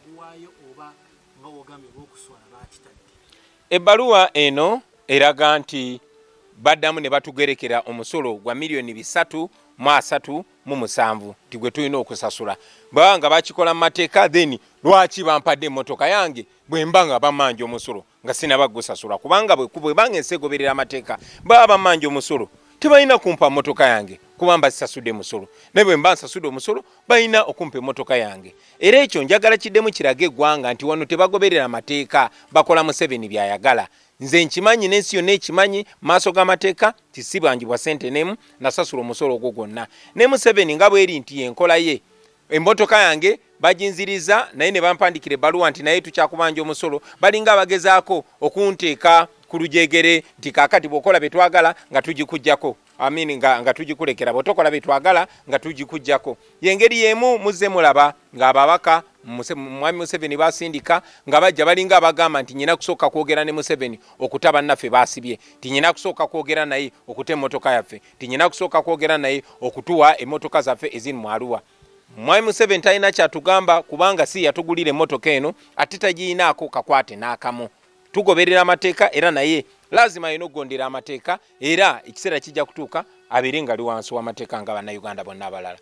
baguwaayo oba nga wogambye b'okuswala baakitadde? Ebbaluwa eno eraga nti baddamu ne batugerekera omusolo gwa $337,000 nti gwe tulina okusasula. Baba nga bakikola mu mateeka then lwaki bampadde emmotoka yange bwe mba nga bamanja omusolo nga sinaba gusasula? Kubanga bwe banga ensi egoberera amateeka baba bamanja omusolo tebalina kumpa mmotoka yange kubanga sisasudde musolo, ne bwe mba nsasudde omusolo balina okumpa emmotoka yange. Era ekyo njagala kiddemu kirage eggwanga nti wano tebagoberera amateeka, bakola Museveni byayagala. Nze nkimanyi n'ensi yonna ekimanyi maaso g'amateeka tisibangibwa ssente n'emu nasasula omusolo ogwo gwonna. Ne Museveni nga bweri nti yenkola ye emmotoka yange bajinziriza naye ne bampandikira ebbaluwa nti naye tukyakubanja omusolo, balinga abagezaako okunteeka ku lujegere nti kaakati bw'okola bye twagala nga tugikuggyako. Amini nga tugikulekera bw'otokola bye twagala nga tugikuggyako. Yengeri yemu muzze mulaba ng'ababaka Mwami Museveni basindika nga bajja balinga abagamba nti nyina kusooka kwogera ne Museveni okuta bannaffe basibye, nti nyina kusooka kwogera naye okuta emmotoka yaffe, nti nyina kusooka kwogera naye okutuwa emmotoka zaffe eziri mu Arua. Mwami Museveni talina kyatugamba kubanga si yatugulira emmotoka eno ate tagiyinaako kakwate n'akamu. Tugoberera amateeka era naye lazima alina okugondera amateeka era ekiseera kijja kutuuka abeere nga ali wansi w'amateeka nga bannayuganda bonna abalala.